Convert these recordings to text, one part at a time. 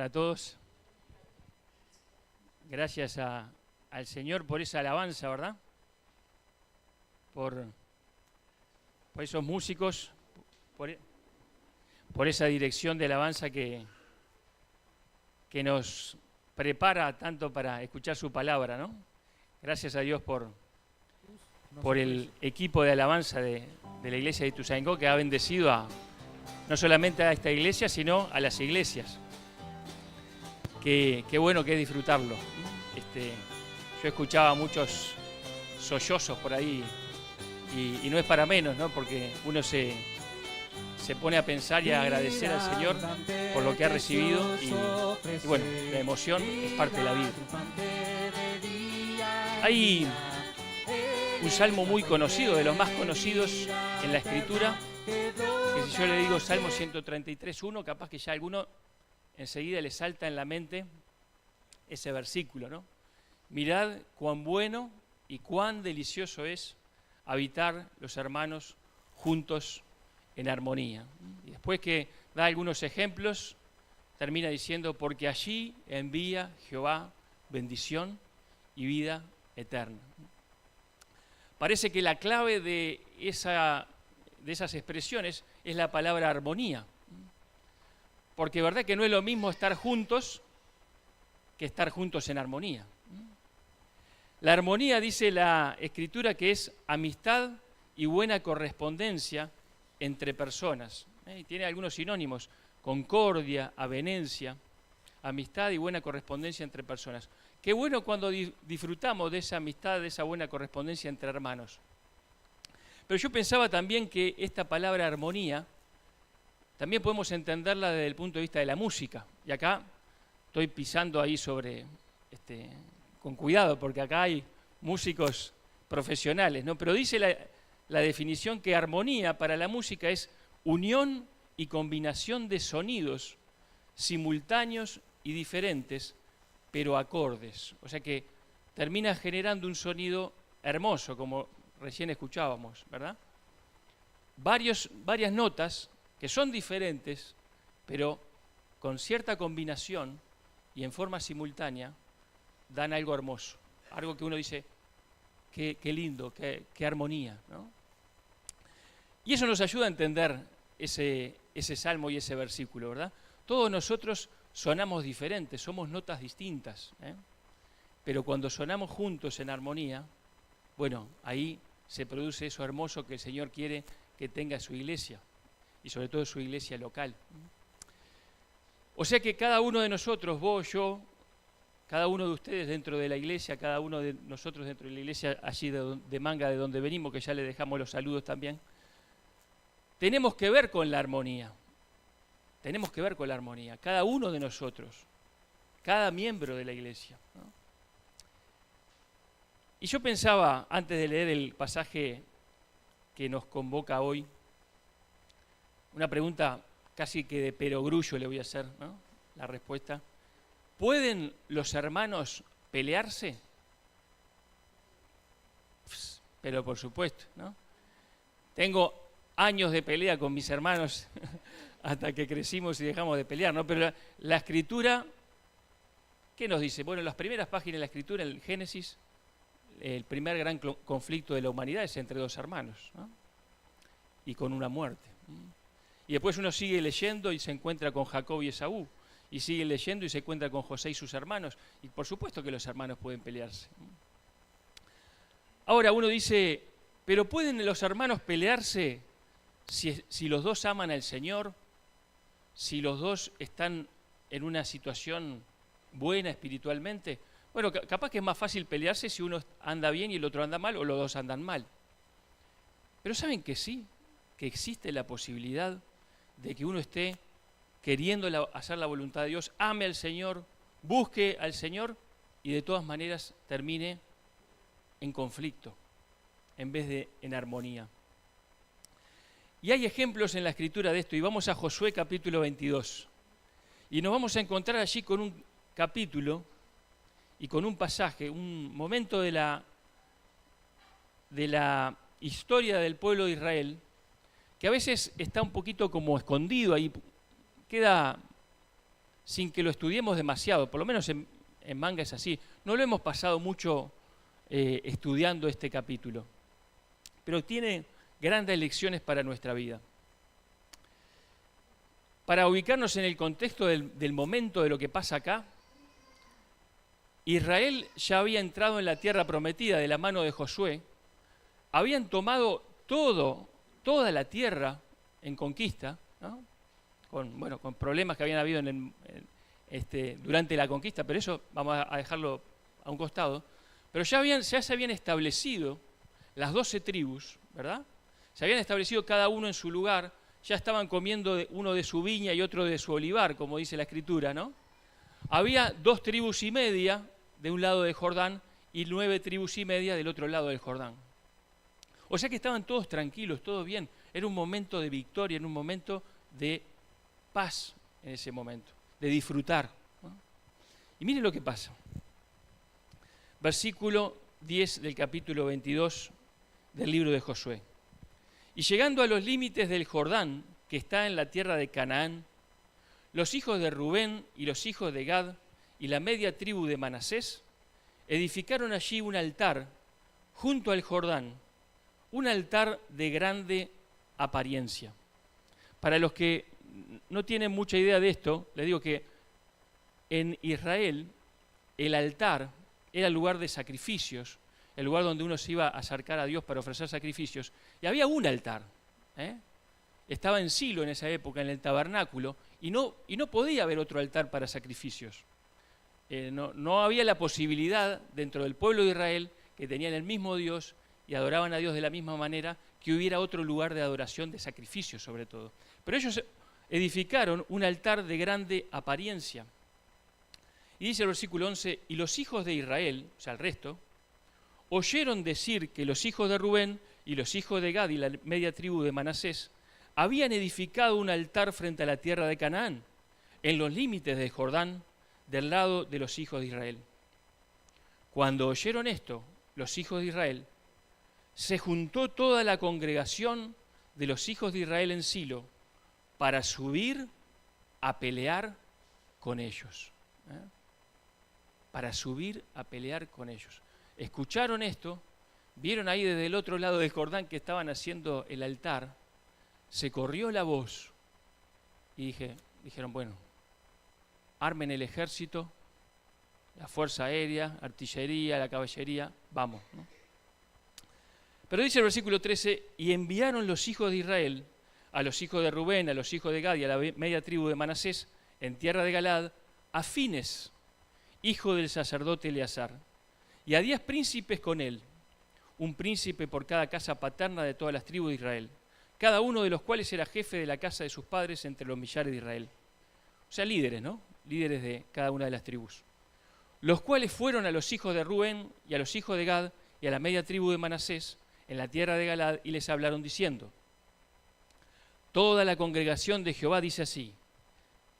A todos, gracias al Señor por esa alabanza, ¿verdad? Por esos músicos, por esa dirección de alabanza que nos prepara tanto para escuchar su palabra, ¿no? Gracias a Dios por el equipo de alabanza de la iglesia de Ituzaingó, que ha bendecido no solamente a esta iglesia, sino a las iglesias. Qué bueno que es disfrutarlo. Yo escuchaba muchos sollozos por ahí y no es para menos, ¿no? Porque uno se pone a pensar y a agradecer al Señor por lo que ha recibido y bueno, la emoción es parte de la vida. Hay un salmo muy conocido, de los más conocidos en la Escritura, que si yo le digo Salmo 133.1, capaz que ya alguno enseguida le salta en la mente ese versículo, ¿no? Mirad cuán bueno y cuán delicioso es habitar los hermanos juntos en armonía. Y después que da algunos ejemplos, termina diciendo, porque allí envía Jehová bendición y vida eterna. Parece que la clave de esas expresiones es la palabra armonía. Porque verdad que no es lo mismo estar juntos que estar juntos en armonía. La armonía, dice la Escritura, que es amistad y buena correspondencia entre personas. Y tiene algunos sinónimos: concordia, avenencia, amistad y buena correspondencia entre personas. Qué bueno cuando disfrutamos de esa amistad, de esa buena correspondencia entre hermanos. Pero yo pensaba también que esta palabra armonía también podemos entenderla desde el punto de vista de la música. Y acá estoy pisando ahí con cuidado, porque acá hay músicos profesionales, ¿no? Pero dice la definición que armonía para la música es unión y combinación de sonidos simultáneos y diferentes, pero acordes. O sea que termina generando un sonido hermoso, como recién escuchábamos, ¿verdad? Varias notas que son diferentes, pero con cierta combinación y en forma simultánea, dan algo hermoso. Algo que uno dice, qué lindo, qué armonía, ¿no? Y eso nos ayuda a entender ese salmo y ese versículo, ¿verdad? Todos nosotros sonamos diferentes, somos notas distintas, ¿eh? Pero cuando sonamos juntos en armonía, bueno, ahí se produce eso hermoso que el Señor quiere que tenga su iglesia, y sobre todo su iglesia local. O sea que cada uno de nosotros, vos, yo, cada uno de ustedes dentro de la iglesia, cada uno de nosotros dentro de la iglesia allí de Manga, de donde venimos, que ya le dejamos los saludos también, tenemos que ver con la armonía. Tenemos que ver con la armonía, cada uno de nosotros, cada miembro de la iglesia, ¿no? Y yo pensaba, antes de leer el pasaje que nos convoca hoy, una pregunta casi que de perogrullo le voy a hacer, ¿no? La respuesta. ¿Pueden los hermanos pelearse? Pero por supuesto, ¿no? Tengo años de pelea con mis hermanos hasta que crecimos y dejamos de pelear, ¿no? Pero la Escritura, ¿qué nos dice? Bueno, en las primeras páginas de la Escritura, en el Génesis, el primer gran conflicto de la humanidad es entre dos hermanos, ¿no? Y con una muerte. Y después uno sigue leyendo y se encuentra con Jacob y Esaú. Y sigue leyendo y se encuentra con José y sus hermanos. Y por supuesto que los hermanos pueden pelearse. Ahora uno dice, ¿pero pueden los hermanos pelearse si los dos aman al Señor? Si los dos están en una situación buena espiritualmente. Bueno, capaz que es más fácil pelearse si uno anda bien y el otro anda mal, o los dos andan mal. Pero ¿saben que sí? Que existe la posibilidad de que uno esté queriendo hacer la voluntad de Dios, ame al Señor, busque al Señor y de todas maneras termine en conflicto en vez de en armonía. Y hay ejemplos en la Escritura de esto, y vamos a Josué capítulo 22. Y nos vamos a encontrar allí con un capítulo y con un pasaje, un momento de la historia del pueblo de Israel, que a veces está un poquito como escondido ahí, queda sin que lo estudiemos demasiado, por lo menos en Manga es así. No lo hemos pasado mucho estudiando este capítulo, pero tiene grandes lecciones para nuestra vida. Para ubicarnos en el contexto del momento de lo que pasa acá, Israel ya había entrado en la tierra prometida de la mano de Josué, habían tomado toda la tierra en conquista, ¿no? Con problemas que habían habido durante la conquista, pero eso vamos a dejarlo a un costado. Pero ya se habían establecido las 12 tribus, ¿verdad? Se habían establecido cada uno en su lugar, ya estaban comiendo uno de su viña y otro de su olivar, como dice la Escritura, ¿no? Había 2 tribus y media de un lado del Jordán y 9 tribus y media del otro lado del Jordán. O sea que estaban todos tranquilos, todo bien. Era un momento de victoria, era un momento de paz en ese momento, de disfrutar, ¿no? Y miren lo que pasa. Versículo 10 del capítulo 22 del libro de Josué. Y llegando a los límites del Jordán, que está en la tierra de Canaán, los hijos de Rubén y los hijos de Gad y la media tribu de Manasés edificaron allí un altar junto al Jordán, un altar de grande apariencia. Para los que no tienen mucha idea de esto, les digo que en Israel el altar era el lugar de sacrificios, el lugar donde uno se iba a acercar a Dios para ofrecer sacrificios, y había un altar, estaba en Silo en esa época, en el tabernáculo, y no podía haber otro altar para sacrificios. No había la posibilidad dentro del pueblo de Israel, que tenían el mismo Dios y adoraban a Dios de la misma manera, que hubiera otro lugar de adoración, de sacrificios sobre todo. Pero ellos edificaron un altar de grande apariencia. Y dice el versículo 11, y los hijos de Israel, o sea el resto, oyeron decir que los hijos de Rubén y los hijos de Gad y la media tribu de Manasés habían edificado un altar frente a la tierra de Canaán, en los límites del Jordán, del lado de los hijos de Israel. Cuando oyeron esto, los hijos de Israel, se juntó toda la congregación de los hijos de Israel en Silo para subir a pelear con ellos. Para subir a pelear con ellos. Escucharon esto, vieron ahí desde el otro lado del Jordán que estaban haciendo el altar, se corrió la voz y dijeron, bueno, armen el ejército, la fuerza aérea, artillería, la caballería, vamos, ¿no? Pero dice el versículo 13, y enviaron los hijos de Israel a los hijos de Rubén, a los hijos de Gad y a la media tribu de Manasés, en tierra de Galaad, a Fines, hijo del sacerdote Eleazar, y a 10 príncipes con él, un príncipe por cada casa paterna de todas las tribus de Israel, cada uno de los cuales era jefe de la casa de sus padres entre los millares de Israel. O sea, líderes, ¿no? Líderes de cada una de las tribus. Los cuales fueron a los hijos de Rubén y a los hijos de Gad y a la media tribu de Manasés en la tierra de Galaad y les hablaron diciendo, toda la congregación de Jehová dice así,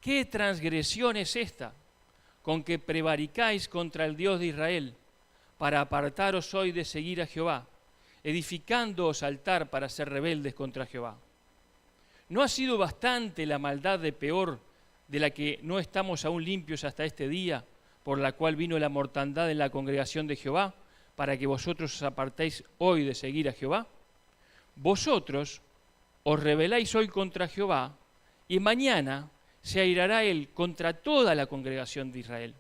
¿qué transgresión es esta con que prevaricáis contra el Dios de Israel para apartaros hoy de seguir a Jehová, edificándoos altar para ser rebeldes contra Jehová? ¿No ha sido bastante la maldad de Peor, de la que no estamos aún limpios hasta este día, por la cual vino la mortandad en la congregación de Jehová, para que vosotros os apartéis hoy de seguir a Jehová? Vosotros os rebeláis hoy contra Jehová, y mañana se airará él contra toda la congregación de Israel.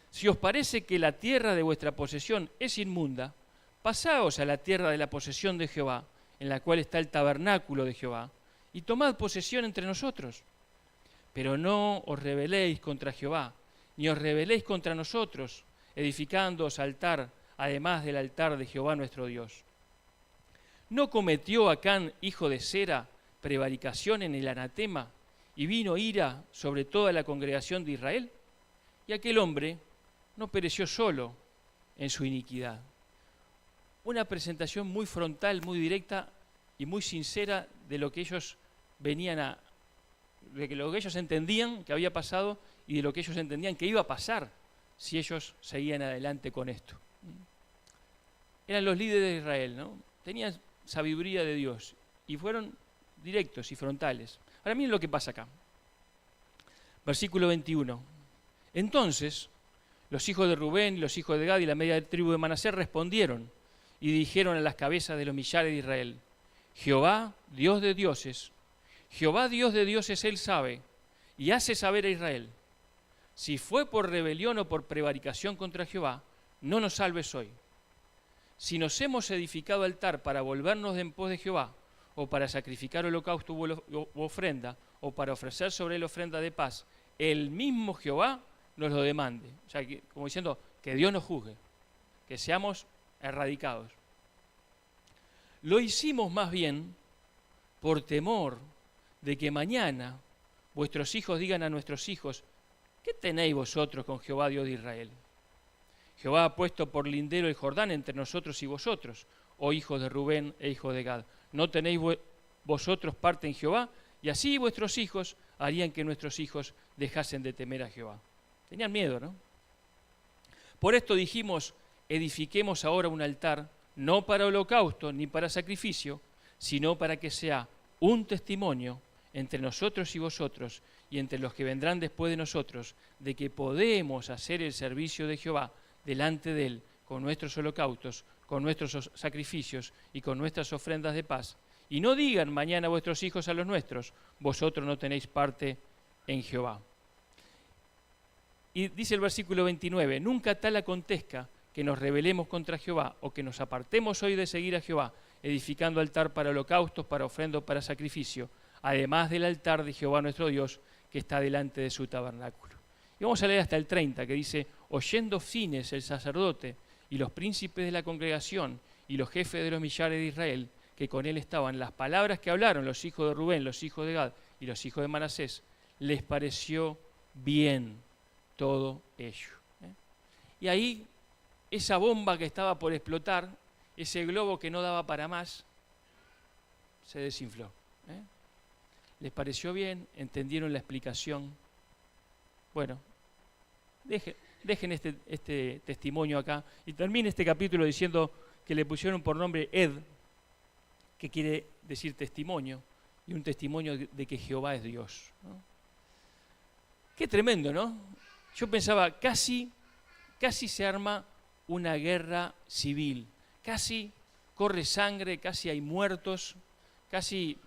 Si os parece que la tierra de vuestra posesión es inmunda, pasaos a la tierra de la posesión de Jehová, en la cual está el tabernáculo de Jehová, y tomad posesión entre nosotros. Pero no os rebeléis contra Jehová, ni os rebeléis contra nosotros, edificándoos altar, además del altar de Jehová nuestro Dios. ¿No cometió Acán, hijo de Sera, prevaricación en el anatema, y vino ira sobre toda la congregación de Israel? Y aquel hombre no pereció solo en su iniquidad. Una presentación muy frontal, muy directa y muy sincera de lo que ellos de lo que ellos entendían que había pasado y de lo que ellos entendían que iba a pasar si ellos seguían adelante con esto. Eran los líderes de Israel, ¿no? Tenían sabiduría de Dios y fueron directos y frontales. Ahora miren lo que pasa acá. Versículo 21. Entonces, los hijos de Rubén y los hijos de Gad y la media tribu de Manasés respondieron y dijeron a las cabezas de los millares de Israel: Jehová, Dios de dioses, Jehová, Dios de dioses, Él sabe y hace saber a Israel. Si fue por rebelión o por prevaricación contra Jehová, no nos salves hoy. Si nos hemos edificado altar para volvernos de en pos de Jehová, o para sacrificar holocausto u ofrenda, o para ofrecer sobre él ofrenda de paz, el mismo Jehová nos lo demande. O sea, como diciendo, que Dios nos juzgue, que seamos erradicados. Lo hicimos más bien por temor de que mañana vuestros hijos digan a nuestros hijos: ¿qué tenéis vosotros con Jehová, Dios de Israel? Jehová ha puesto por lindero el Jordán entre nosotros y vosotros, oh hijos de Rubén e hijos de Gad. ¿No tenéis vosotros parte en Jehová? Y así vuestros hijos harían que nuestros hijos dejasen de temer a Jehová. Tenían miedo, ¿no? Por esto dijimos: edifiquemos ahora un altar, no para holocausto ni para sacrificio, sino para que sea un testimonio entre nosotros y vosotros, y entre los que vendrán después de nosotros, de que podemos hacer el servicio de Jehová delante de él, con nuestros holocaustos, con nuestros sacrificios y con nuestras ofrendas de paz. Y no digan mañana vuestros hijos a los nuestros: vosotros no tenéis parte en Jehová. Y dice el versículo 29, nunca tal acontezca que nos rebelemos contra Jehová, o que nos apartemos hoy de seguir a Jehová, edificando altar para holocaustos, para ofrenda, para sacrificio, además del altar de Jehová nuestro Dios, que está delante de su tabernáculo. Y vamos a leer hasta el 30, que dice: oyendo Fines el sacerdote, y los príncipes de la congregación, y los jefes de los millares de Israel, que con él estaban, las palabras que hablaron los hijos de Rubén, los hijos de Gad y los hijos de Manasés, les pareció bien todo ello. Y ahí, esa bomba que estaba por explotar, ese globo que no daba para más, se desinfló. Les pareció bien, entendieron la explicación. Bueno, dejen este testimonio acá. Y termine este capítulo diciendo que le pusieron por nombre Ed, que quiere decir testimonio, y un testimonio de que Jehová es Dios, ¿no? Qué tremendo, ¿no? Yo pensaba, casi se arma una guerra civil, casi corre sangre, casi hay muertos, casi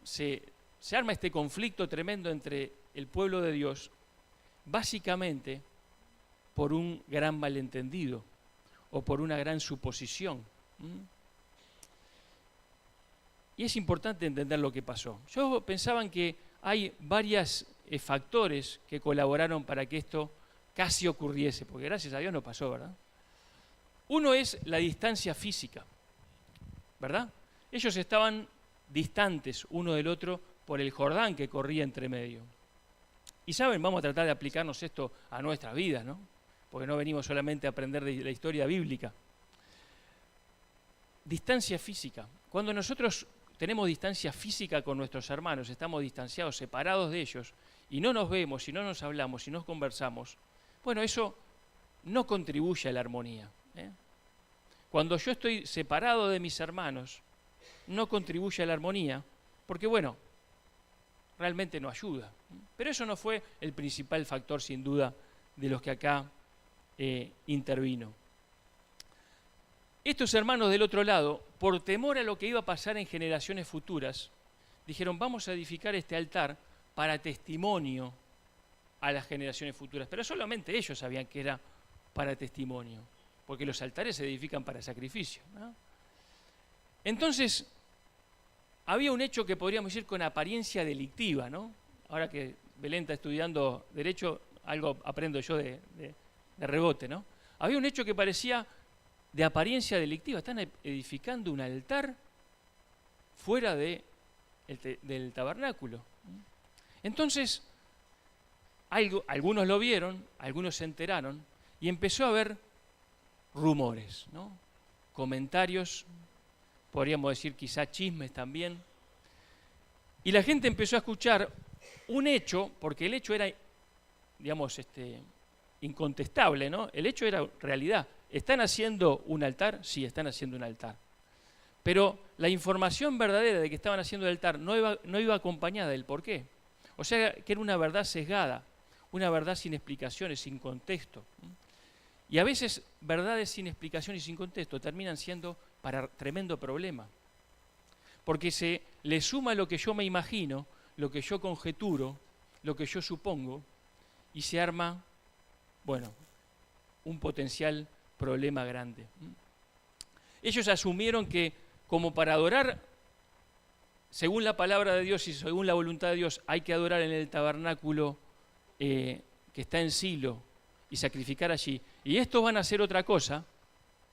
se arma este conflicto tremendo entre el pueblo de Dios, básicamente por un gran malentendido o por una gran suposición. Y es importante entender lo que pasó. Yo pensaba que hay varios factores que colaboraron para que esto casi ocurriese, porque gracias a Dios no pasó, ¿verdad? Uno es la distancia física, ¿verdad? Ellos estaban distantes uno del otro por el Jordán que corría entre medio. Y saben, vamos a tratar de aplicarnos esto a nuestra vida, ¿no? Porque no venimos solamente a aprender de la historia bíblica. Distancia física. Cuando nosotros tenemos distancia física con nuestros hermanos, estamos distanciados, separados de ellos, y no nos vemos, y no nos hablamos, y no conversamos, bueno, eso no contribuye a la armonía. Cuando yo estoy separado de mis hermanos, no contribuye a la armonía, porque bueno, realmente no ayuda. Pero eso no fue el principal factor, sin duda, de los que acá intervino. Estos hermanos del otro lado, por temor a lo que iba a pasar en generaciones futuras, dijeron: vamos a edificar este altar para testimonio a las generaciones futuras. Pero solamente ellos sabían que era para testimonio, porque los altares se edifican para sacrificio, ¿no? Entonces, había un hecho que podríamos decir con apariencia delictiva, ¿no? Ahora que Belén está estudiando Derecho, algo aprendo yo de rebote, ¿no? Había un hecho que parecía de apariencia delictiva. Están edificando un altar fuera del tabernáculo. Entonces, algunos lo vieron, algunos se enteraron, y empezó a haber rumores, ¿no? Comentarios, podríamos decir quizá chismes también. Y la gente empezó a escuchar un hecho, porque el hecho era, digamos, incontestable, ¿no? El hecho era realidad. ¿Están haciendo un altar? Sí, están haciendo un altar. Pero la información verdadera de que estaban haciendo el altar no iba acompañada del por qué. O sea, que era una verdad sesgada, una verdad sin explicaciones, sin contexto. Y a veces verdades sin explicación y sin contexto terminan siendo para tremendo problema. Porque se le suma lo que yo me imagino, lo que yo conjeturo, lo que yo supongo, y se arma, bueno, un potencial problema grande. Ellos asumieron que como para adorar, según la palabra de Dios y según la voluntad de Dios, hay que adorar en el tabernáculo que está en Silo y sacrificar allí. Y estos van a hacer otra cosa,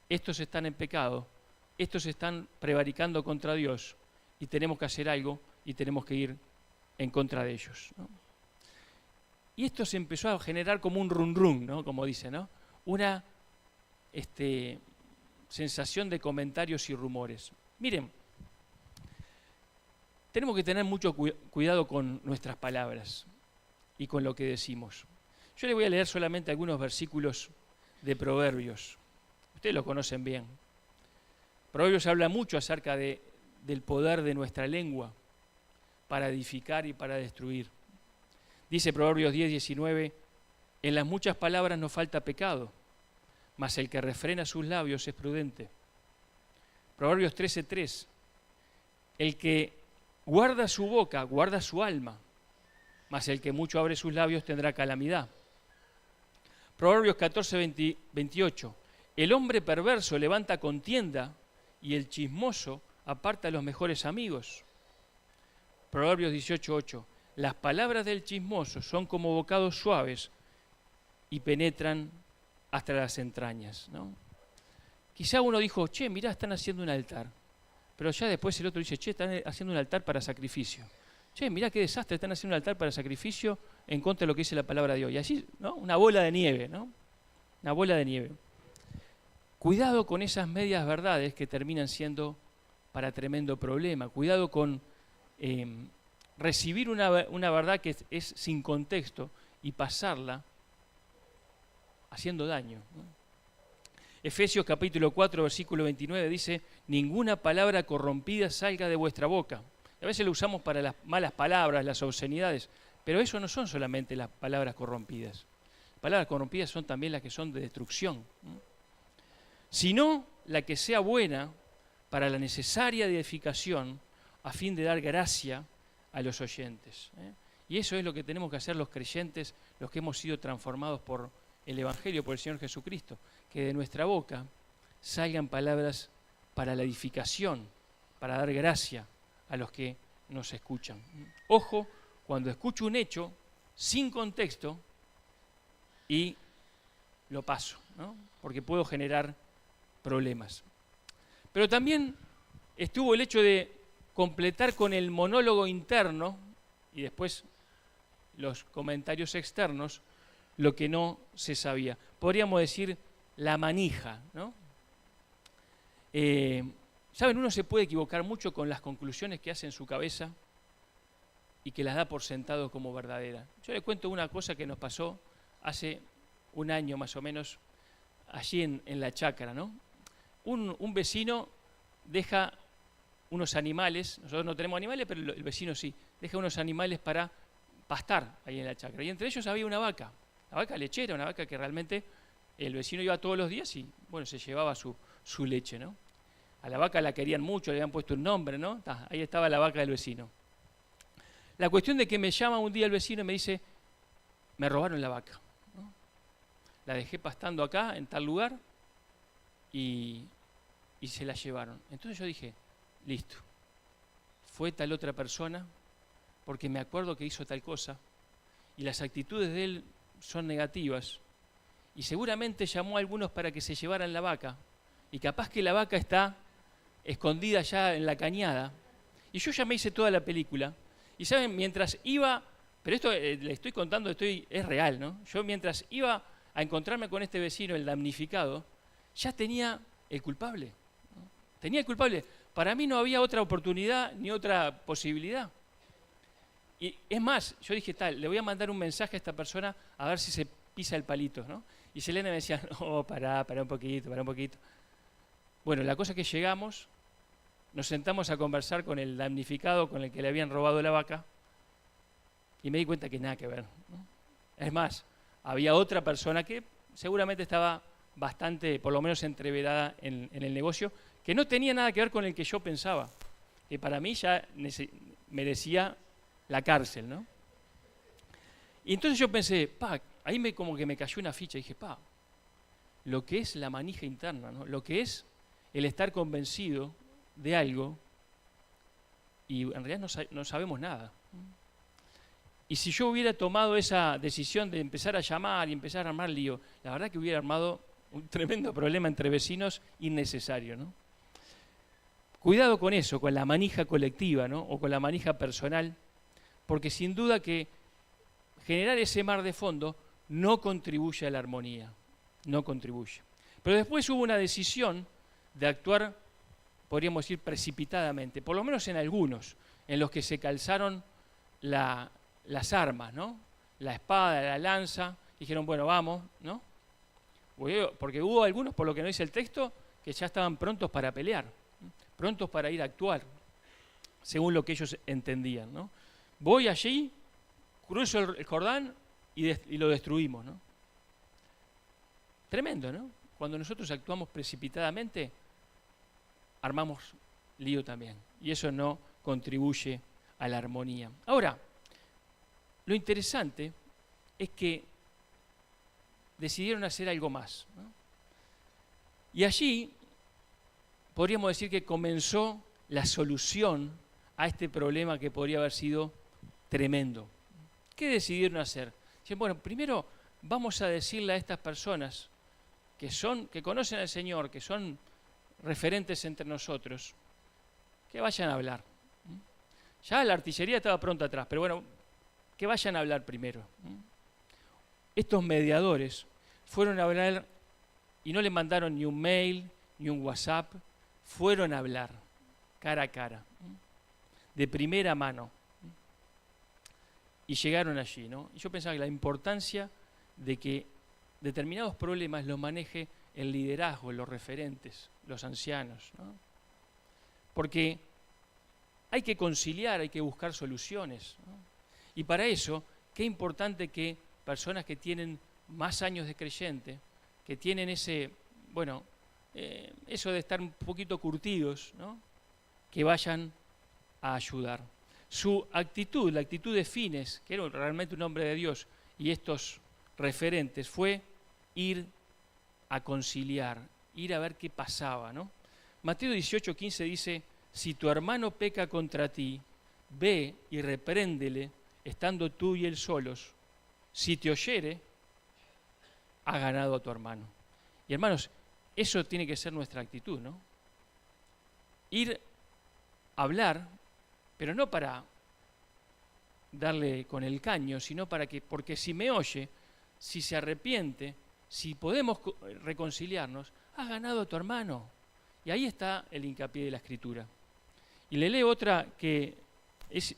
estos están en pecado, estos están prevaricando contra Dios y tenemos que hacer algo y tenemos que ir en contra de ellos, ¿no? Y esto se empezó a generar como un run run, ¿no? Como dice, ¿no? Una sensación de comentarios y rumores. Miren, tenemos que tener mucho cuidado con nuestras palabras y con lo que decimos. Yo les voy a leer solamente algunos versículos de Proverbios. Ustedes lo conocen bien. Proverbios habla mucho acerca del poder de nuestra lengua para edificar y para destruir. Dice Proverbios 10:19, en las muchas palabras no falta pecado, mas el que refrena sus labios es prudente. Proverbios 13:3, el que guarda su boca, guarda su alma, mas el que mucho abre sus labios tendrá calamidad. Proverbios 14:28, el hombre perverso levanta contienda y el chismoso aparta a los mejores amigos. Proverbios 18:8, las palabras del chismoso son como bocados suaves y penetran hasta las entrañas, ¿no? Quizá uno dijo, che, mirá, están haciendo un altar. Pero ya después el otro dice, che, están haciendo un altar para sacrificio. Che, mirá qué desastre, están haciendo un altar para sacrificio en contra de lo que dice la palabra de Dios. Y así, ¿no? Una bola de nieve, ¿no? Una bola de nieve. Cuidado con esas medias verdades que terminan siendo para tremendo problema. Cuidado con recibir una verdad que es sin contexto y pasarla haciendo daño, ¿no? Efesios capítulo 4, versículo 29 dice, ninguna palabra corrompida salga de vuestra boca. A veces lo usamos para las malas palabras, las obscenidades, pero eso no son solamente las palabras corrompidas. Las palabras corrompidas son también las que son de destrucción, ¿no? Sino la que sea buena para la necesaria edificación a fin de dar gracia a los oyentes, ¿eh? Y eso es lo que tenemos que hacer los creyentes, los que hemos sido transformados por el Evangelio, por el Señor Jesucristo, que de nuestra boca salgan palabras para la edificación, para dar gracia a los que nos escuchan. Ojo, cuando escucho un hecho sin contexto y lo paso, ¿no? Porque puedo generar problemas. Pero también estuvo el hecho de completar con el monólogo interno y después los comentarios externos lo que no se sabía. Podríamos decir la manija, ¿no? ¿Saben? Uno se puede equivocar mucho con las conclusiones que hace en su cabeza y que las da por sentado como verdadera. Yo les cuento una cosa que nos pasó hace un año más o menos allí en la chacra, ¿no? Un vecino deja unos animales, nosotros no tenemos animales, pero el vecino sí, deja unos animales para pastar ahí en la chacra. Y entre ellos había una vaca lechera, una vaca que realmente el vecino iba todos los días y, bueno, se llevaba su leche, ¿no? A la vaca la querían mucho, le habían puesto un nombre, ¿no? Ahí estaba la vaca del vecino. La cuestión de que me llama un día el vecino y me dice, me robaron la vaca, ¿no? La dejé pastando acá, en tal lugar, y se la llevaron. Entonces yo dije, listo, fue tal otra persona, porque me acuerdo que hizo tal cosa, y las actitudes de él son negativas, y seguramente llamó a algunos para que se llevaran la vaca, y capaz que la vaca está escondida ya en la cañada, y yo ya me hice toda la película, y saben, mientras iba, pero esto le estoy contando, es real, ¿no? Yo mientras iba a encontrarme con este vecino, el damnificado, ya tenía el culpable, ¿no? Tenía el culpable. Para mí no había otra oportunidad ni otra posibilidad. Y es más, yo dije, le voy a mandar un mensaje a esta persona a ver si se pisa el palito, ¿no? Y Selena me decía, no, pará un poquito. Bueno, la cosa es que llegamos, nos sentamos a conversar con el damnificado, con el que le habían robado la vaca, y me di cuenta que nada que ver, ¿no? Es más, había otra persona que seguramente estaba bastante, por lo menos entreverada en el negocio, que no tenía nada que ver con el que yo pensaba, que para mí ya merecía la cárcel, ¿no? Y entonces yo pensé, ahí como que me cayó una ficha, y dije, lo que es la manija interna, ¿no? Lo que es el estar convencido de algo y en realidad no sabemos nada. Y si yo hubiera tomado esa decisión de empezar a llamar y empezar a armar lío, la verdad que hubiera armado un tremendo problema entre vecinos innecesario, ¿no? Cuidado con eso, con la manija colectiva, ¿no? O con la manija personal, porque sin duda que generar ese mar de fondo no contribuye a la armonía, no contribuye. Pero después hubo una decisión de actuar, podríamos decir, precipitadamente, por lo menos en algunos, en los que se calzaron las armas, ¿no? La espada, la lanza, dijeron, bueno, vamos, ¿no? Porque hubo algunos, por lo que no dice el texto, que ya estaban prontos para pelear, ¿no? Prontos para ir a actuar, según lo que ellos entendían, ¿no? Voy allí, cruzo el Jordán y lo destruimos, ¿no? Tremendo, ¿no? Cuando nosotros actuamos precipitadamente, armamos lío también, y eso no contribuye a la armonía. Ahora, lo interesante es que decidieron hacer algo más, ¿no? Y allí podríamos decir que comenzó la solución a este problema que podría haber sido tremendo. ¿Qué decidieron hacer? Dicen, bueno, primero vamos a decirle a estas personas que conocen al Señor, que son referentes entre nosotros, que vayan a hablar. Ya la artillería estaba pronta atrás, pero bueno, que vayan a hablar primero. Estos mediadores fueron a hablar y no le mandaron ni un mail, ni un WhatsApp, fueron a hablar cara a cara, de primera mano. Y llegaron allí, ¿no? Y yo pensaba que la importancia de que determinados problemas los maneje el liderazgo, los referentes, los ancianos, ¿no? Porque hay que conciliar, hay que buscar soluciones, ¿no? Y para eso, qué importante que personas que tienen más años de creyente, que tienen ese, eso de estar un poquito curtidos, ¿no? Que vayan a ayudar. Su actitud, la actitud de Fines, que era realmente un hombre de Dios, y estos referentes, fue ir a conciliar, ir a ver qué pasaba, ¿no? Mateo 18:15 dice, si tu hermano peca contra ti, ve y repréndele, estando tú y él solos. Si te oyere, ha ganado a tu hermano. Y hermanos, eso tiene que ser nuestra actitud, ¿no? Ir a hablar, pero no para darle con el caño, sino porque si me oye, si se arrepiente, si podemos reconciliarnos, has ganado a tu hermano. Y ahí está el hincapié de la Escritura. Y le leo otra que es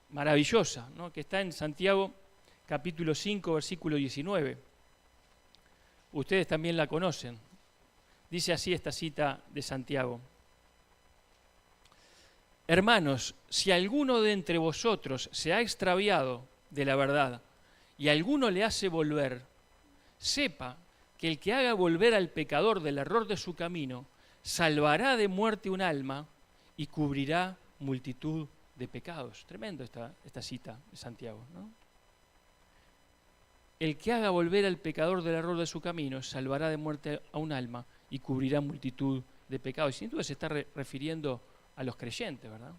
maravillosa, ¿no? Que está en Santiago capítulo 5, versículo 19. Ustedes también la conocen. Dice así esta cita de Santiago. Hermanos, si alguno de entre vosotros se ha extraviado de la verdad y alguno le hace volver, sepa que el que haga volver al pecador del error de su camino, salvará de muerte un alma y cubrirá multitud de pecados. Tremendo esta cita de Santiago, ¿no? El que haga volver al pecador del error de su camino, salvará de muerte a un alma y cubrirá multitud de pecados. Y sin duda se está refiriendo a los creyentes, ¿verdad?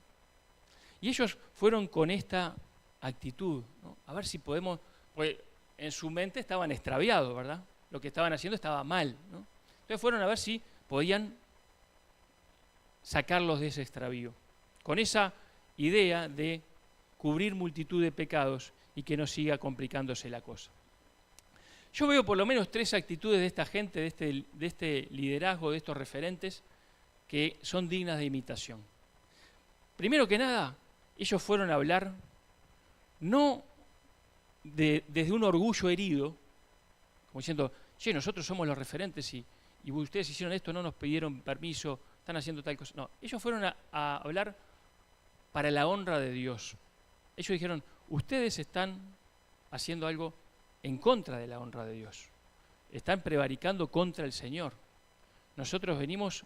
Y ellos fueron con esta actitud, ¿no? A ver si podemos, pues en su mente estaban extraviados, ¿verdad? Lo que estaban haciendo estaba mal, ¿no? Entonces fueron a ver si podían sacarlos de ese extravío, con esa idea de cubrir multitud de pecados y que no siga complicándose la cosa. Yo veo por lo menos tres actitudes de esta gente, de este liderazgo, de estos referentes, que son dignas de imitación. Primero que nada, ellos fueron a hablar no desde un orgullo herido, como diciendo, che, nosotros somos los referentes y ustedes hicieron esto, no nos pidieron permiso, están haciendo tal cosa. No, ellos fueron a hablar para la honra de Dios. Ellos dijeron, ustedes están haciendo algo en contra de la honra de Dios. Están prevaricando contra el Señor. Nosotros venimos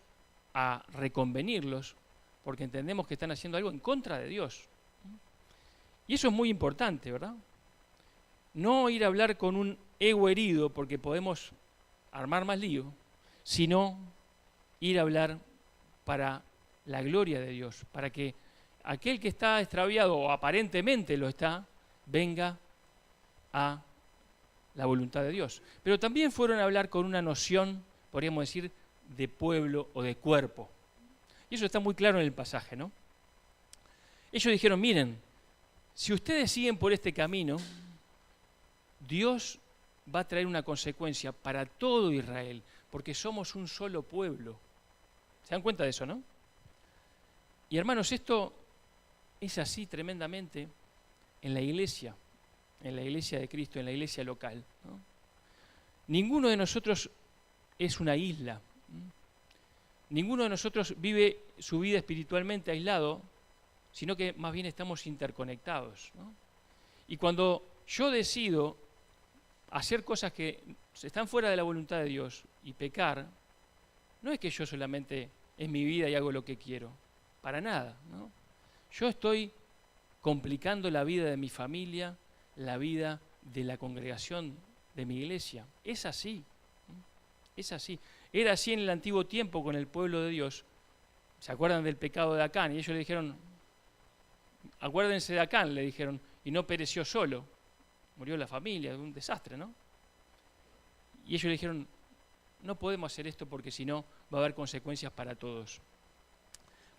a reconvenirlos porque entendemos que están haciendo algo en contra de Dios. Y eso es muy importante, ¿verdad? No ir a hablar con un ego herido porque podemos armar más lío, sino ir a hablar para la gloria de Dios, para que aquel que está extraviado o aparentemente lo está, venga a la voluntad de Dios. Pero también fueron a hablar con una noción, podríamos decir, de pueblo o de cuerpo. Y eso está muy claro en el pasaje, ¿no? Ellos dijeron, miren, si ustedes siguen por este camino, Dios va a traer una consecuencia para todo Israel, porque somos un solo pueblo. ¿Se dan cuenta de eso, no? Y hermanos, esto es así tremendamente en la iglesia de Cristo, en la iglesia local, ¿no? Ninguno de nosotros es una isla. Ninguno de nosotros vive su vida espiritualmente aislado, sino que más bien estamos interconectados, ¿no? Y cuando yo decido hacer cosas que están fuera de la voluntad de Dios y pecar, no es que yo solamente es mi vida y hago lo que quiero, para nada, ¿no? Yo estoy complicando la vida de mi familia, la vida de la congregación de mi iglesia. Es así, ¿no? Es así. Era así en el antiguo tiempo con el pueblo de Dios. ¿Se acuerdan del pecado de Acán? Y ellos le dijeron, acuérdense de Acán, le dijeron, y no pereció solo. Murió la familia, un desastre, ¿no? Y ellos le dijeron, no podemos hacer esto porque si no va a haber consecuencias para todos.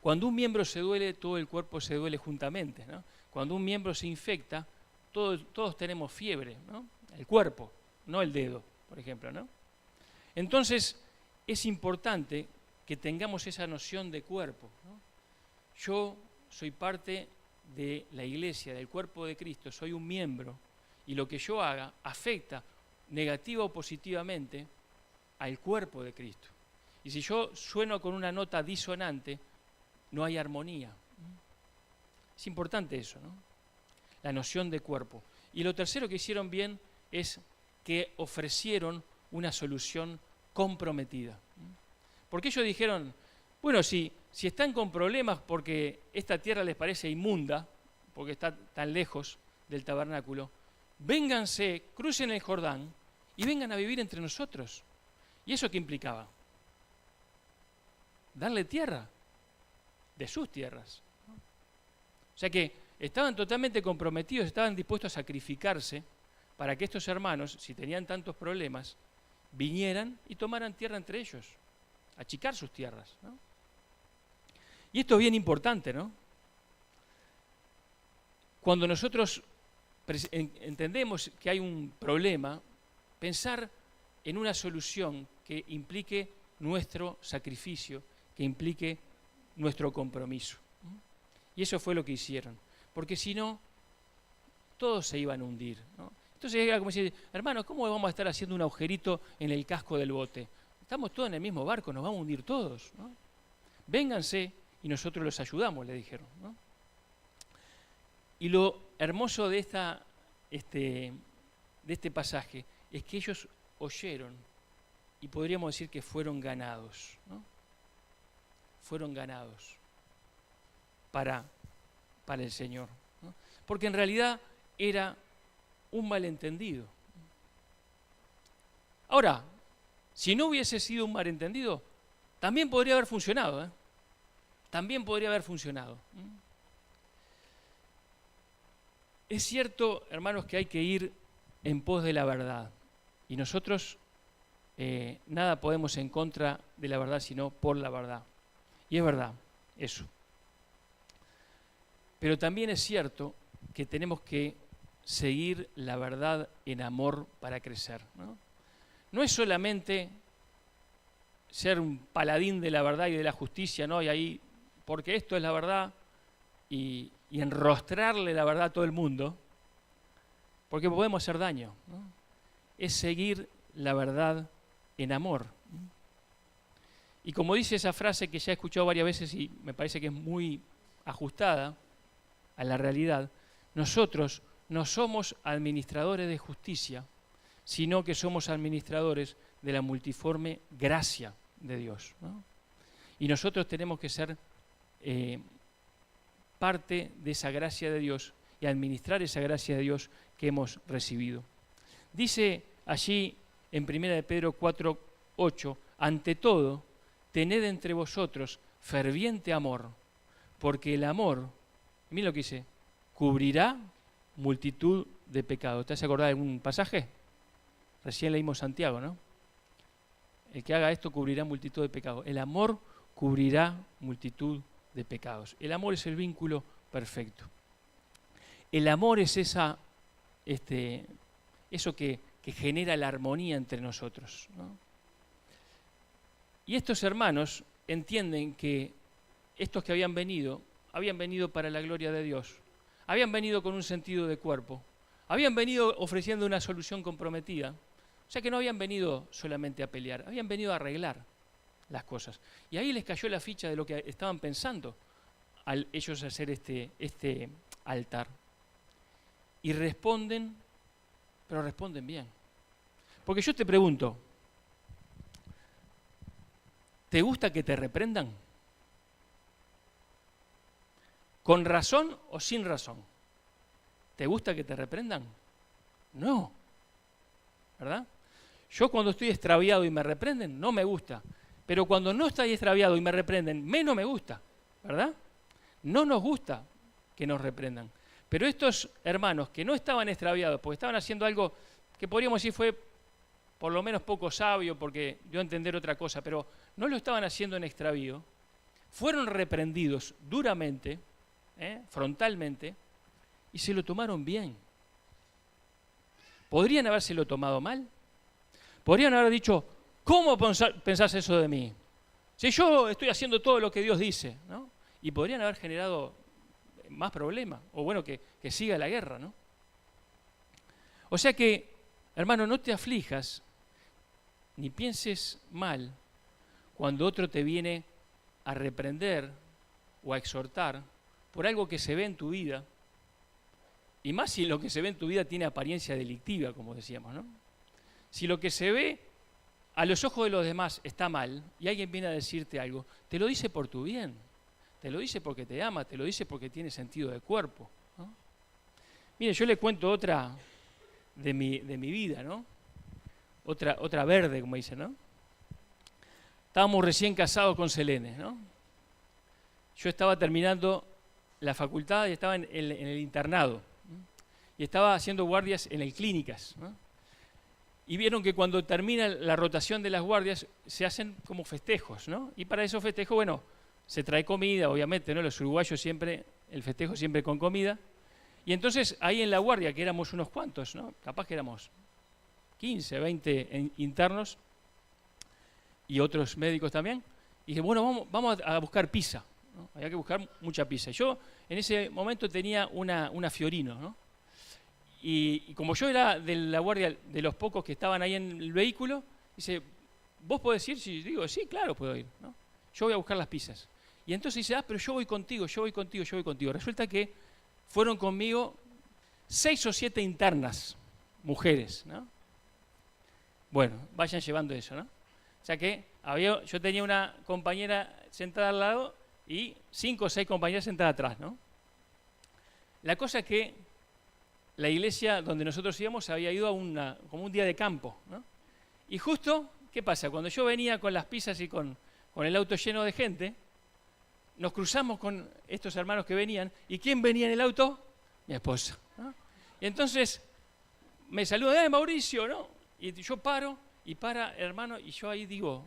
Cuando un miembro se duele, todo el cuerpo se duele juntamente, ¿no? Cuando un miembro se infecta, todos tenemos fiebre, ¿no? El cuerpo, no el dedo, por ejemplo, ¿no? Entonces, es importante que tengamos esa noción de cuerpo, ¿no? Yo soy parte de la iglesia, del cuerpo de Cristo, soy un miembro, y lo que yo haga afecta negativa o positivamente al cuerpo de Cristo. Y si yo sueno con una nota disonante, no hay armonía. Es importante eso, ¿no? La noción de cuerpo. Y lo tercero que hicieron bien es que ofrecieron una solución comprometida. Porque ellos dijeron, bueno, si están con problemas porque esta tierra les parece inmunda, porque está tan lejos del tabernáculo, vénganse, crucen el Jordán y vengan a vivir entre nosotros. ¿Y eso qué implicaba? Darle tierra de sus tierras. O sea que estaban totalmente comprometidos, estaban dispuestos a sacrificarse para que estos hermanos, si tenían tantos problemas, vinieran y tomaran tierra entre ellos, achicar sus tierras, ¿no? Y esto es bien importante, ¿no? Cuando nosotros entendemos que hay un problema, pensar en una solución que implique nuestro sacrificio, que implique nuestro compromiso. Y eso fue lo que hicieron, porque si no, todos se iban a hundir, ¿no? Entonces era como decir, hermanos, ¿cómo vamos a estar haciendo un agujerito en el casco del bote? Estamos todos en el mismo barco, nos vamos a hundir todos, ¿no? Vénganse y nosotros los ayudamos, le dijeron, ¿no? Y lo hermoso de este pasaje es que ellos oyeron y podríamos decir que fueron ganados, ¿no? Fueron ganados para el Señor, ¿no? Porque en realidad era un malentendido. Ahora, si no hubiese sido un malentendido, también podría haber funcionado, ¿eh? También podría haber funcionado. Es cierto, hermanos, que hay que ir en pos de la verdad. Y nosotros nada podemos en contra de la verdad, sino por la verdad. Y es verdad, eso. Pero también es cierto que tenemos que seguir la verdad en amor para crecer, ¿no? No es solamente ser un paladín de la verdad y de la justicia, ¿no? Y ahí, porque esto es la verdad, y enrostrarle la verdad a todo el mundo, porque podemos hacer daño, ¿no? Es seguir la verdad en amor. Y como dice esa frase que ya he escuchado varias veces y me parece que es muy ajustada a la realidad, nosotros no somos administradores de justicia, sino que somos administradores de la multiforme gracia de Dios, ¿no? Y nosotros tenemos que ser parte de esa gracia de Dios y administrar esa gracia de Dios que hemos recibido. Dice allí en 1 de Pedro 4:8, ante todo, tened entre vosotros ferviente amor, porque el amor, miren lo que dice, cubrirá multitud de pecados. ¿Te has acordado de algún pasaje? Recién leímos Santiago, ¿no? El que haga esto cubrirá multitud de pecados. El amor cubrirá multitud de pecados. El amor es el vínculo perfecto. El amor es eso que genera la armonía entre nosotros, ¿no? Y estos hermanos entienden que estos que habían venido para la gloria de Dios. Habían venido con un sentido de cuerpo. Habían venido ofreciendo una solución comprometida. O sea que no habían venido solamente a pelear, habían venido a arreglar las cosas. Y ahí les cayó la ficha de lo que estaban pensando al ellos hacer este altar. Y responden, pero responden bien. Porque yo te pregunto, ¿te gusta que te reprendan? ¿Con razón o sin razón? ¿Te gusta que te reprendan? No. ¿Verdad? Yo cuando estoy extraviado y me reprenden, no me gusta. Pero cuando no estoy extraviado y me reprenden, menos me gusta. ¿Verdad? No nos gusta que nos reprendan. Pero estos hermanos que no estaban extraviados, porque estaban haciendo algo que podríamos decir fue por lo menos poco sabio, porque dio a entender otra cosa, pero no lo estaban haciendo en extravío, fueron reprendidos duramente, frontalmente, y se lo tomaron bien. ¿Podrían habérselo tomado mal? ¿Podrían haber dicho, ¿cómo pensás eso de mí? Si yo estoy haciendo todo lo que Dios dice, ¿no? Y podrían haber generado más problemas, o bueno, que siga la guerra, ¿no? O sea que, hermano, no te aflijas, ni pienses mal cuando otro te viene a reprender o a exhortar por algo que se ve en tu vida, y más si lo que se ve en tu vida tiene apariencia delictiva, como decíamos, ¿no? Si lo que se ve a los ojos de los demás está mal y alguien viene a decirte algo, te lo dice por tu bien, te lo dice porque te ama, te lo dice porque tiene sentido de cuerpo, ¿no? Mire, yo le cuento otra de mi vida, ¿no? Otra verde, como dicen, ¿no? Estábamos recién casados con Selene, ¿no? Yo estaba terminando la facultad y estaba en el internado, ¿no? Y estaba haciendo guardias en el clínicas, ¿no? Y vieron que cuando termina la rotación de las guardias se hacen como festejos, ¿no? Y para esos festejos, bueno, se trae comida, obviamente, ¿no? Los uruguayos siempre, el festejo siempre con comida. Y entonces ahí en la guardia, que éramos unos cuantos, ¿no? Capaz que éramos 15, 20 internos y otros médicos también. Y dije, bueno, vamos a buscar pizza, ¿no? Había que buscar mucha pizza. Yo en ese momento tenía una Fiorino, ¿no? Y como yo era de la guardia de los pocos que estaban ahí en el vehículo, dice, ¿vos podés ir? Sí, digo, sí, claro, puedo ir, ¿no? Yo voy a buscar las pizzas. Y entonces dice, pero yo voy contigo, yo voy contigo, yo voy contigo. Resulta que fueron conmigo 6 o 7 internas, mujeres, ¿no? Bueno, vayan llevando eso, ¿no? O sea que yo tenía una compañera sentada al lado y 5 o 6 compañeras sentadas atrás, ¿no? La cosa es que la iglesia donde nosotros íbamos había ido a como un día de campo, ¿no? Y justo, ¿qué pasa? Cuando yo venía con las pizzas y con el auto lleno de gente, nos cruzamos con estos hermanos que venían. ¿Y quién venía en el auto? Mi esposa, ¿no? Y entonces me saluda, Mauricio, ¿no? Y yo paro, y para, hermano, y yo ahí digo,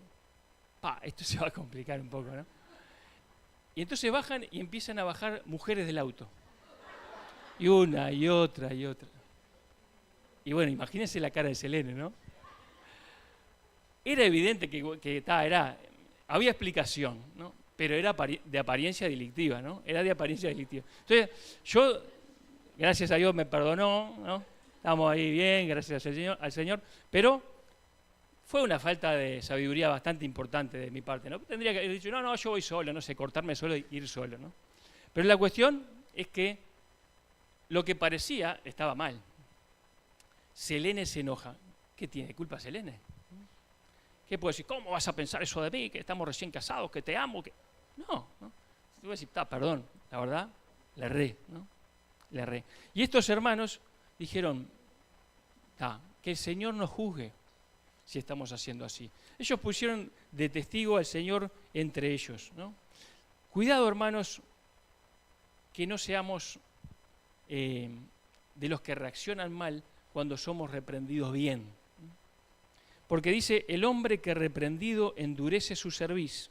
esto se va a complicar un poco, ¿no? Y entonces bajan y empiezan a bajar mujeres del auto. Y una, y otra, y otra. Y bueno, imagínense la cara de Selene, ¿no? Era evidente había explicación, ¿no? Pero era de apariencia delictiva, ¿no? Era de apariencia delictiva. Entonces, yo, gracias a Dios, me perdonó, ¿no? Estamos ahí bien, gracias al Señor, pero fue una falta de sabiduría bastante importante de mi parte, ¿no? Tendría que haber dicho, no, yo voy solo, no sé, cortarme solo e ir solo, ¿no? Pero la cuestión es que lo que parecía estaba mal. Selene se enoja. ¿Qué tiene culpa Selene? ¿Qué puede decir? ¿Cómo vas a pensar eso de mí? Que estamos recién casados, que te amo. Que... No, ¿no? Te voy a decir, perdón, la verdad, le erré, ¿no? Le erré. Y estos hermanos dijeron, que el Señor nos juzgue si estamos haciendo así. Ellos pusieron de testigo al Señor entre ellos, ¿no? Cuidado, hermanos, que no seamos de los que reaccionan mal cuando somos reprendidos bien. Porque dice, el hombre que reprendido endurece su cerviz,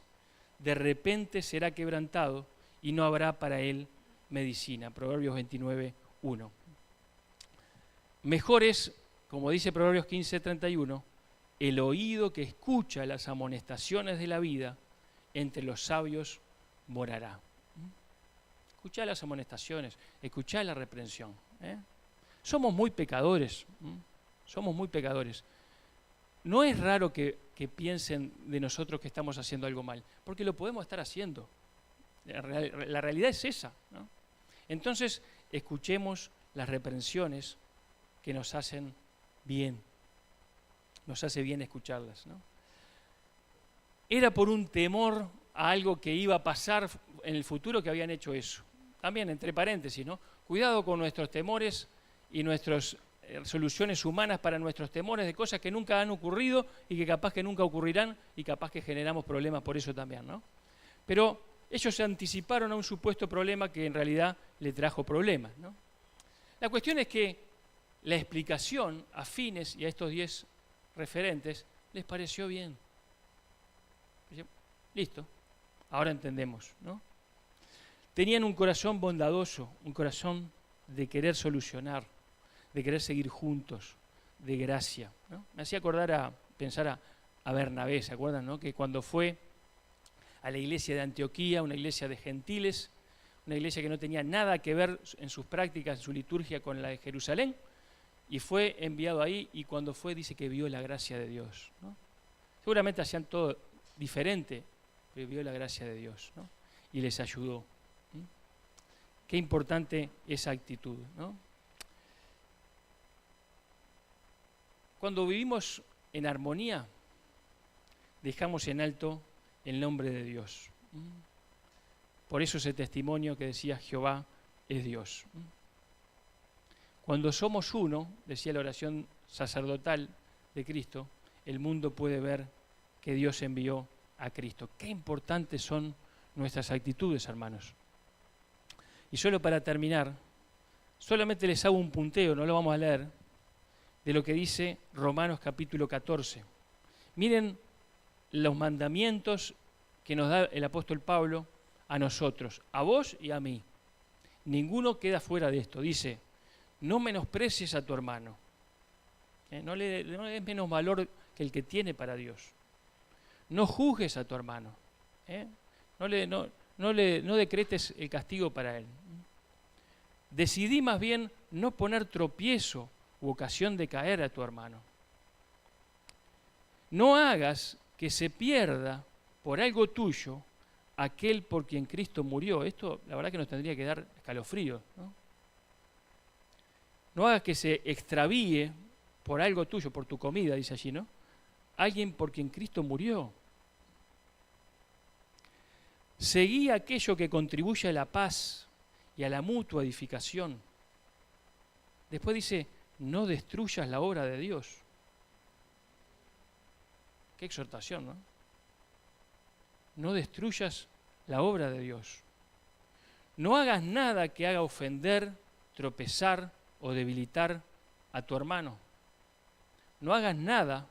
de repente será quebrantado y no habrá para él medicina. Proverbios 29, 1. Mejor es, como dice Proverbios 15, 31, el oído que escucha las amonestaciones de la vida, entre los sabios morará. Escuchá las amonestaciones, escuchá la reprensión. Somos muy pecadores, somos muy pecadores. No es raro que piensen de nosotros que estamos haciendo algo mal, porque lo podemos estar haciendo. La realidad es esa, ¿no? Entonces, escuchemos las reprensiones que nos hacen bien. Nos hace bien escucharlas, ¿no? Era por un temor a algo que iba a pasar en el futuro que habían hecho eso. También, entre paréntesis, ¿no? Cuidado con nuestros temores y nuestras soluciones humanas para nuestros temores de cosas que nunca han ocurrido y que capaz que nunca ocurrirán y capaz que generamos problemas por eso también, ¿no? Pero ellos se anticiparon a un supuesto problema que en realidad le trajo problemas, ¿no? La cuestión es que la explicación a Fines y a estos 10 referentes les pareció bien. Listo, ahora entendemos, ¿no? Tenían un corazón bondadoso, un corazón de querer solucionar, de querer seguir juntos, de gracia, ¿no? Me hacía pensar a Bernabé, ¿se acuerdan, no? Que cuando fue a la iglesia de Antioquía, una iglesia de gentiles, una iglesia que no tenía nada que ver en sus prácticas, en su liturgia con la de Jerusalén, y fue enviado ahí, y cuando fue dice que vio la gracia de Dios, ¿no? Seguramente hacían todo diferente, pero vio la gracia de Dios, ¿no? Y les ayudó. Qué importante esa actitud, ¿no? Cuando vivimos en armonía, dejamos en alto el nombre de Dios. Por eso ese testimonio que decía Jehová es Dios. Cuando somos uno, decía la oración sacerdotal de Cristo, el mundo puede ver que Dios envió a Cristo. Qué importantes son nuestras actitudes, hermanos. Y solo para terminar, solamente les hago un punteo, no lo vamos a leer, de lo que dice Romanos capítulo 14. Miren los mandamientos que nos da el apóstol Pablo a nosotros, a vos y a mí. Ninguno queda fuera de esto. Dice, no menosprecies a tu hermano. No le des menos valor que el que tiene para Dios. No juzgues a tu hermano. No decretes el castigo para él. Decidí más bien no poner tropiezo u ocasión de caer a tu hermano. No hagas que se pierda por algo tuyo aquel por quien Cristo murió. Esto la verdad que nos tendría que dar escalofrío, ¿no? No hagas que se extravíe por algo tuyo, por tu comida, dice allí, ¿no? Alguien por quien Cristo murió. Seguí aquello que contribuye a la paz y a la mutua edificación. Después dice, no destruyas la obra de Dios. Qué exhortación, ¿no? No destruyas la obra de Dios. No hagas nada que haga ofender, tropezar o debilitar a tu hermano. No hagas nada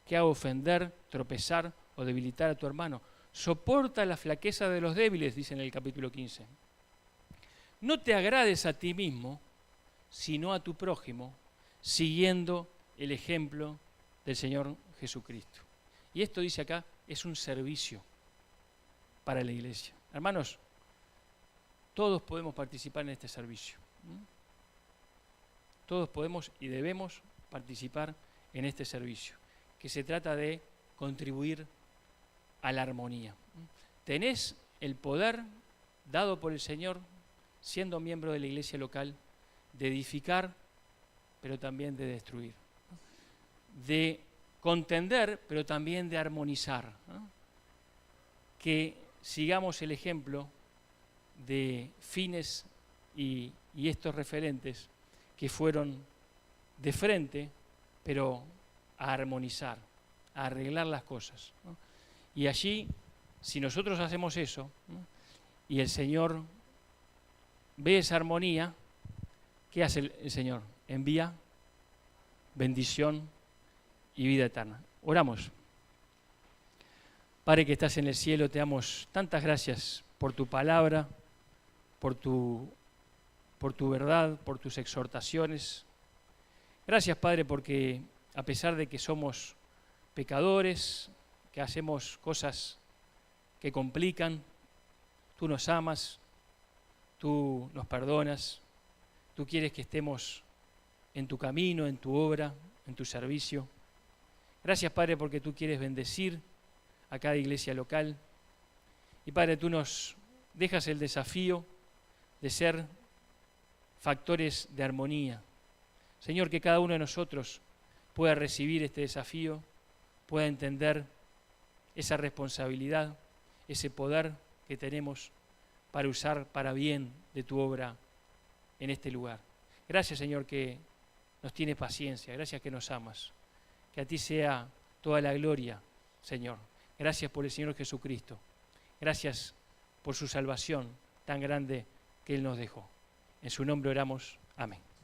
que haga ofender, tropezar o debilitar a tu hermano. Soporta la flaqueza de los débiles, dice en el capítulo 15. No te agrades a ti mismo, sino a tu prójimo, siguiendo el ejemplo del Señor Jesucristo. Y esto dice acá, es un servicio para la iglesia. Hermanos, todos podemos participar en este servicio. Todos podemos y debemos participar en este servicio, que se trata de contribuir a la armonía. Tenés el poder dado por el Señor, siendo miembro de la iglesia local, de edificar, pero también de destruir, de contender, pero también de armonizar, ¿no? Que sigamos el ejemplo de Fines y estos referentes que fueron de frente, pero a armonizar, a arreglar las cosas, ¿no? Y allí, si nosotros hacemos eso, ¿no? Y el Señor ve esa armonía, ¿qué hace el Señor? Envía bendición y vida eterna. Oramos. Padre que estás en el cielo, te damos tantas gracias por tu palabra, por tu verdad, por tus exhortaciones. Gracias, Padre, porque a pesar de que somos pecadores, que hacemos cosas que complican, tú nos amas, tú nos perdonas, tú quieres que estemos en tu camino, en tu obra, en tu servicio. Gracias, Padre, porque tú quieres bendecir a cada iglesia local. Y, Padre, tú nos dejas el desafío de ser factores de armonía. Señor, que cada uno de nosotros pueda recibir este desafío, pueda entender esa responsabilidad, ese poder que tenemos para usar para bien de tu obra en este lugar. Gracias, Señor, que nos tienes paciencia, gracias que nos amas. Que a ti sea toda la gloria, Señor. Gracias por el Señor Jesucristo. Gracias por su salvación tan grande que Él nos dejó. En su nombre oramos. Amén.